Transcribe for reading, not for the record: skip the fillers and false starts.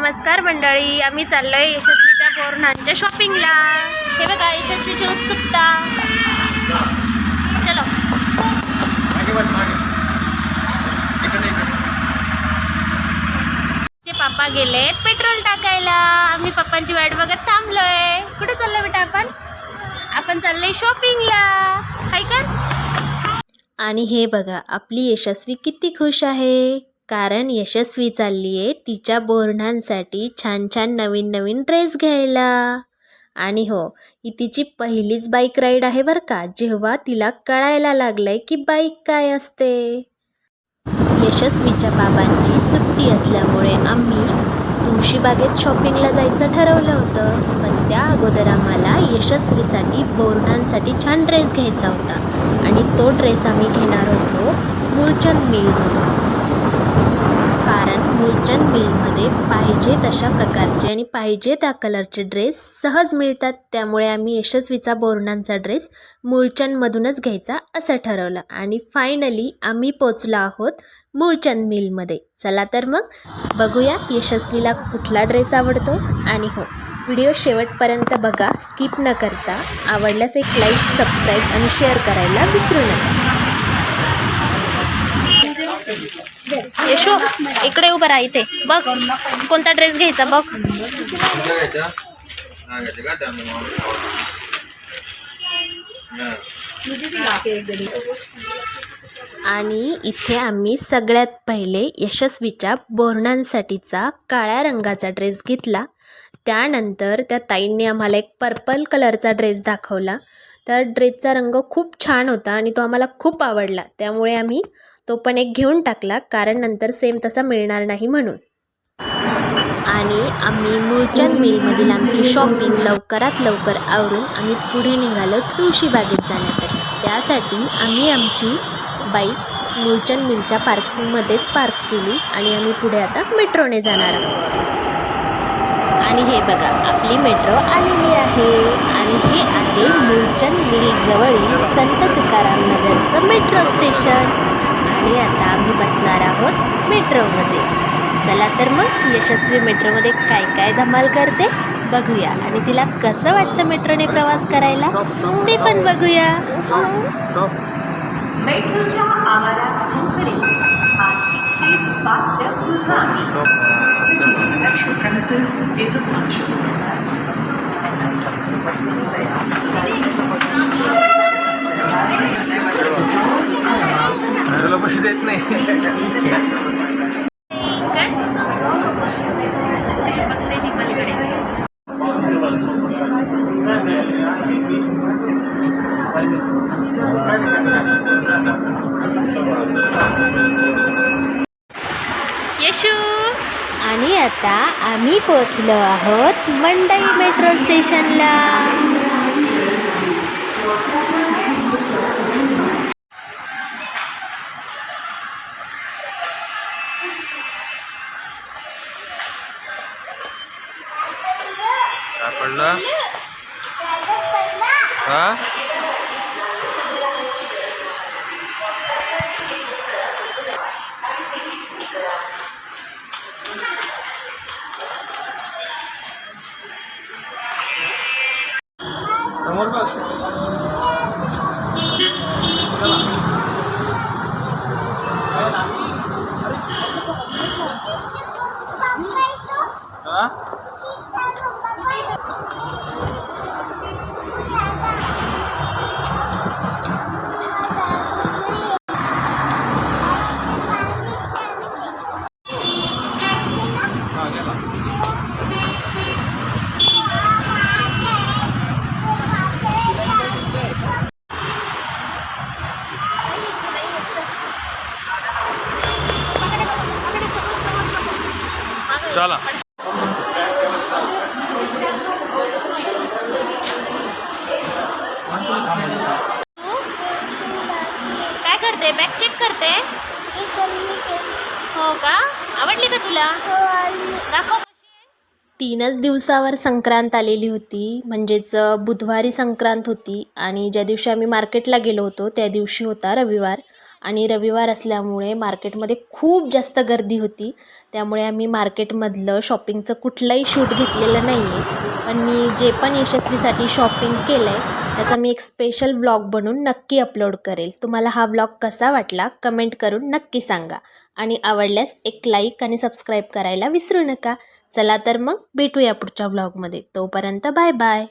नमस्कार मंडळी, आम्ही चाललोय यशस्वीच्या बोरन्हानच्या शॉपिंगला। हे बघा यशस्वीची उत्सुकता। चलो पापा गेले पेट्रोल टाकायला। आम्ही पप्पांची वाट बघत थांबलोय। कुठे चाललोय बेटा आपण चाललोय शॉपिंगला, हाय कर। आणि हे बघा आपली यशस्वी किती खुश आहे, कारण यशस्वी चालली आहे तिच्या बोरन्हानसाठी छान छान नवीन नवीन ड्रेस घ्यायला। आणि हो, ही तिची पहिलीच बाईक राईड आहे बरं का, जेव्हा तिला कळायला लागलंय की बाईक काय असते। यशस्वीच्या बाबांची सुट्टी असल्यामुळे आम्ही तुळशीबागेत शॉपिंगला जायचं ठरवलं होतं, पण त्या अगोदर आम्हाला यशस्वीसाठी बोरन्हानसाठी छान ड्रेस घ्यायचा होता। आणि तो ड्रेस आम्ही घेणार होतो मूळचंद मिलमधून, कारण मूळचंद मिलमध्ये पाहिजे तशा प्रकारचे आणि पाहिजे त्या कलरचे ड्रेस सहज मिळतात। त्यामुळे आम्ही यशस्वीचा बोरन्हानचा ड्रेस मूळचंदमधूनच घ्यायचा असं ठरवलं। आणि फायनली आम्ही पोचलो आहोत मूळचंद मिलमध्ये। चला तर मग बघूया यशस्वीला कुठला ड्रेस आवडतो। आणि हो, व्हिडिओ शेवटपर्यंत बघा, स्किप न करता। आवडल्यास एक लाईक, सबस्क्राईब आणि शेअर करायला विसरू नका। यशो इकडे उभं राहा, इथे बघ कोणता ड्रेस घ्यायचा बघ। आणि इथे आम्ही सगळ्यात पहिले यशस्वीच्या बोरन्हानसाठीचा काळ्या रंगाचा ड्रेस घेतला। त्यानंतर त्या ताईंनी आम्हाला एक पर्पल कलरचा ड्रेस दाखवला। त्या ड्रेसचा रंग खूप छान होता आणि तो आम्हाला खूप आवडला, त्यामुळे आम्ही तो पण एक घेऊन टाकला, कारण नंतर सेम तसा मिळणार नाही म्हणून। आणि आम्ही मूळचंद मिलमधील आमची शॉपिंग लवकरात लवकर आवरून आम्ही पुढे निघालो तुळशीबागेत जाण्यासाठी। त्यासाठी आम्ही आमची बाईक मूळचंद मिलच्या पार्किंगमध्येच पार्क केली आणि आम्ही पुढे आता मेट्रोने जाणार आहोत। आणि हे बघा आपली मेट्रो आलेली आहे आणि हे आहे मूळचंद मिल जवळील संत तुकाराम नगरचं मेट्रो स्टेशन। आणि आता आम्ही बसणार आहोत मेट्रोमध्ये। चला तर मग यशस्वी मेट्रोमध्ये काय काय धमाल करते बघूया, आणि तिला कसं वाटतं मेट्रोने प्रवास करायला ते पण बघूया। मेट्रोच्या आवारात थांबणे आशिकशी स्पाट्य दुधामी switching to the metro premises is a punishable offense. तुला पैसे देत नाही। यशू आणि आता आम्ही पोचलो आहोत मंडई मेट्रो स्टेशनला। पडला हा समोर बस। हा चला काय करते, बॅग चेक करते। हो का, आवडली का तुला? दाखव। 3च दिवसावर संक्रांत आलेली होती, म्हणजेच बुधवारी संक्रांत होती। आणि ज्या दिवशी आम्ही मार्केटला गेलो होतो त्या दिवशी होता रविवार। आणि रविवार असल्यामुळे मार्केटमध्ये खूप जास्त गर्दी होती. त्यामुळे आम्ही मार्केटमधलं शॉपिंगचं कुठलंही शूट घेतलेलं नाही आहे. पण मी जे पण यशस्वीसाठी शॉपिंग केलं आहे त्याचा मी एक स्पेशल व्लॉग बनवून नक्की अपलोड करेल. तुम्हाला हा व्लॉग कसा वाटला कमेंट करून नक्की सांगा आणि आवडल्यास एक लाईक आणि सबस्क्राईब करायला विसरू नका. चला तर मग भेटूया पुढच्या व्लॉगमध्ये. तोपर्यंत बाय बाय.